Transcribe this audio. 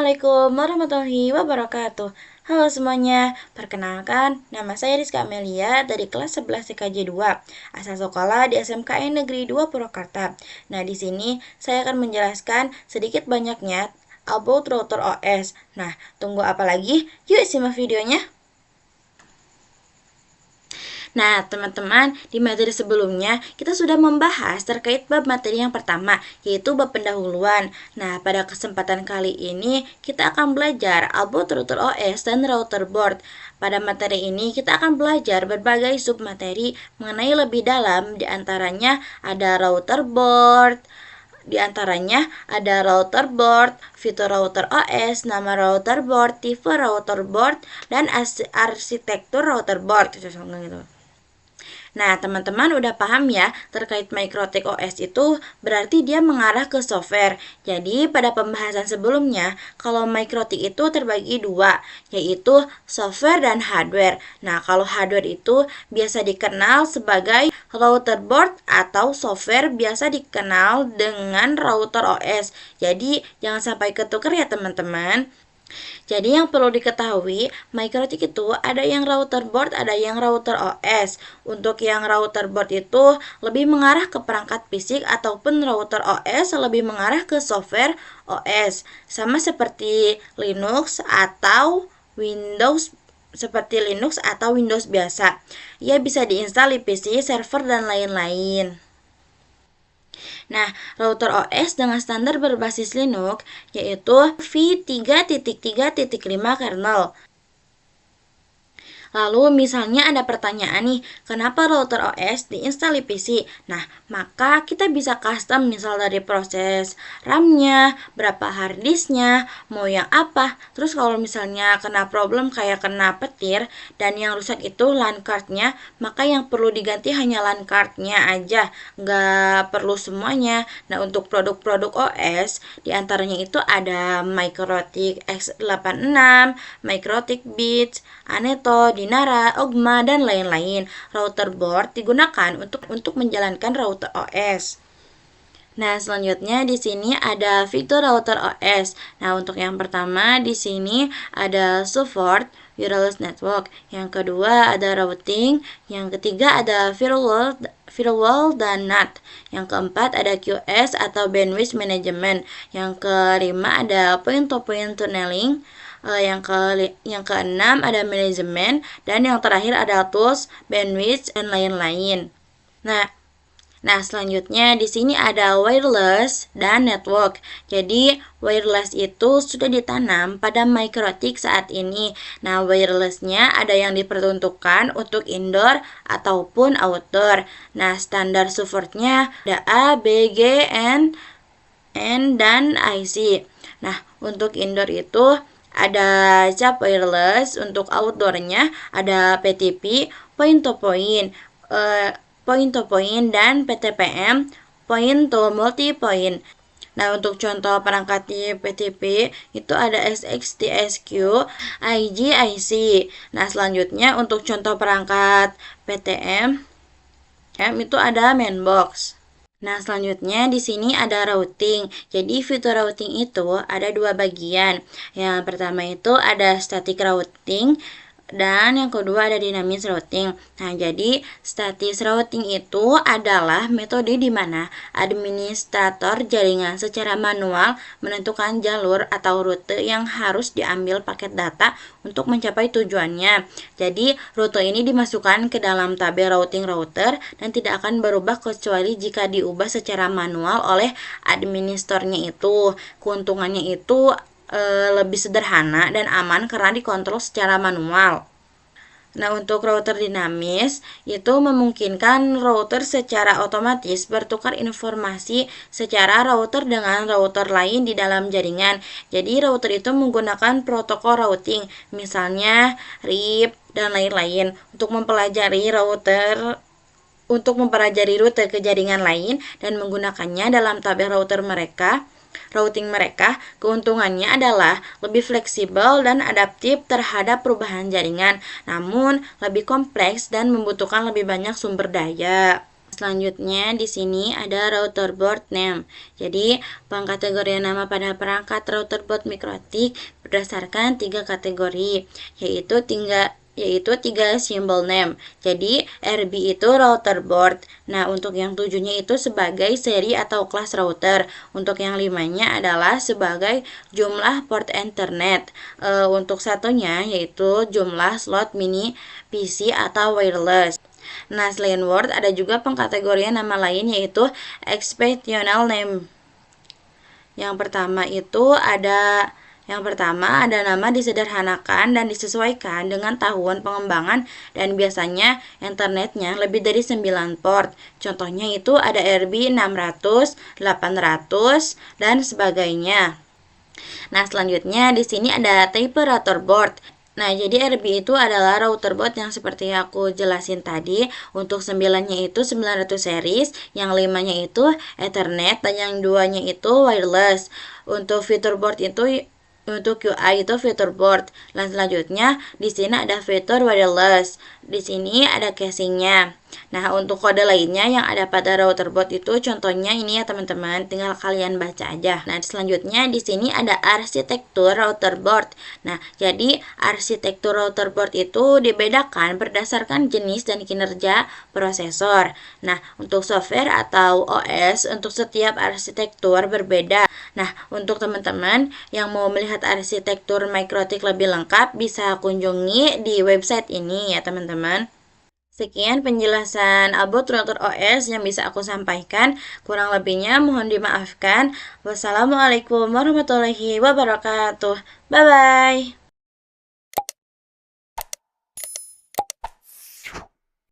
Assalamualaikum warahmatullahi wabarakatuh. Halo semuanya, perkenalkan nama saya Rizka Amelia dari kelas 11 TKJ 2, asal sekolah di SMKN Negeri 2 Purwakarta. Nah, di sini saya akan menjelaskan sedikit banyaknya about router OS. Nah, tunggu apa lagi? Yuk simak videonya. Nah, teman-teman, di materi sebelumnya kita sudah membahas terkait bab materi yang pertama, yaitu bab pendahuluan. Nah, pada kesempatan kali ini kita akan belajar about router OS dan router board. Pada materi ini kita akan belajar berbagai submateri mengenai lebih dalam, di antaranya ada router board, fitur router OS, nama router board, tipe router board, dan arsitektur router board. Gitu. Nah, teman-teman udah paham ya terkait Microtik OS itu berarti dia mengarah ke software. Jadi, pada pembahasan sebelumnya, kalau Microtik itu terbagi dua, yaitu software dan hardware. Nah, kalau hardware itu biasa dikenal sebagai router board atau software biasa dikenal dengan router OS. Jadi, jangan sampai ketukar ya teman-teman. Jadi yang perlu diketahui, Microtik itu ada yang router board, ada yang router OS. Untuk yang router board itu lebih mengarah ke perangkat fisik ataupun router OS lebih mengarah ke software OS. Sama seperti Linux atau Windows biasa. Ia bisa diinstal di PC, server, dan lain-lain. Nah, router OS dengan standar berbasis Linux yaitu v3.3.5 kernel. Lalu misalnya ada pertanyaan nih, kenapa router OS diinstal di PC? Nah, maka kita bisa custom misal dari proses RAM-nya, berapa hard disk-nya, mau yang apa. Terus kalau misalnya kena problem kayak kena petir dan yang rusak itu LAN card-nya, maka yang perlu diganti hanya LAN card-nya aja, nggak perlu semuanya. Nah, untuk produk-produk OS, diantaranya itu ada Microtik X86, Microtik Beats, Aneto, Dinara, Ogma, dan lain-lain. Router board digunakan untuk menjalankan router OS. Nah, selanjutnya di sini ada fitur router OS. Nah, untuk yang pertama di sini ada support wireless network. Yang kedua ada routing. Yang ketiga ada firewall dan NAT. Yang keempat ada QS atau bandwidth management. Yang kelima ada point-to-point tunneling. Yang keenam ada manajemen, dan yang terakhir ada tools, bandwidth, dan lain-lain. Nah, selanjutnya di sini ada wireless dan network. Jadi, wireless itu sudah ditanam pada Microtik saat ini. Nah, wirelessnya ada yang diperuntukkan untuk indoor ataupun outdoor. Nah, standar supportnya ada A, B, G, N, dan IC. Nah, untuk indoor itu ada cap wireless, untuk outdoornya ada PTP, point to point, dan PTPM, point to multi point. Nah, untuk contoh perangkat di PTP itu ada SXTSQ, IG, IC. Nah, selanjutnya untuk contoh perangkat PTM itu ada mainbox. Nah, selanjutnya di sini ada routing. Jadi, fitur routing itu ada dua bagian. Yang pertama itu ada static routing, dan yang kedua ada dynamic routing. Nah, jadi static routing itu adalah metode di mana administrator jaringan secara manual menentukan jalur atau rute yang harus diambil paket data untuk mencapai tujuannya. Jadi, rute ini dimasukkan ke dalam tabel routing router dan tidak akan berubah kecuali jika diubah secara manual oleh administratornya itu. Keuntungannya itu lebih sederhana dan aman karena dikontrol secara manual. Nah, untuk router dinamis itu memungkinkan router secara otomatis bertukar informasi secara router dengan router lain di dalam jaringan. Jadi, router itu menggunakan protokol routing, misalnya RIP dan lain-lain, untuk mempelajari rute ke jaringan lain dan menggunakannya dalam tabel routing mereka. Keuntungannya adalah lebih fleksibel dan adaptif terhadap perubahan jaringan, namun lebih kompleks dan membutuhkan lebih banyak sumber daya. Selanjutnya di sini ada router board name. Jadi pengkategorian nama pada perangkat router board mikrotik berdasarkan 3 kategori, yaitu tiga symbol name. Jadi RB itu router board. Nah, untuk yang 7-nya itu sebagai seri atau kelas router. Untuk yang 5-nya adalah sebagai jumlah port Ethernet. Untuk satunya yaitu jumlah slot mini PC atau wireless. Nah, selain Word ada juga pengkategorian nama lain yaitu exceptional name. Yang pertama ada nama disederhanakan dan disesuaikan dengan tahun pengembangan dan biasanya internetnya lebih dari 9 port. Contohnya itu ada RB 600, 800 dan sebagainya. Nah, selanjutnya di sini ada type router board. Nah, jadi RB itu adalah router board yang seperti aku jelasin tadi. Untuk 9-nya itu 900 series, yang 5-nya itu Ethernet, dan yang 2-nya itu wireless. Untuk UI itu fitur board. Dan selanjutnya di sini ada fitur wireless. Di sini ada casingnya. Nah, untuk kode lainnya yang ada pada router board itu contohnya ini ya teman-teman, tinggal kalian baca aja. Nah, selanjutnya di sini ada arsitektur router board. Nah, jadi arsitektur router board itu dibedakan berdasarkan jenis dan kinerja prosesor. Nah, untuk software atau OS untuk setiap arsitektur berbeda. Nah, untuk teman-teman yang mau melihat arsitektur mikrotik lebih lengkap bisa kunjungi di website ini ya teman-teman. Sekian penjelasan about router OS yang bisa aku sampaikan. Kurang lebihnya mohon dimaafkan. Wassalamualaikum warahmatullahi wabarakatuh. Bye-bye.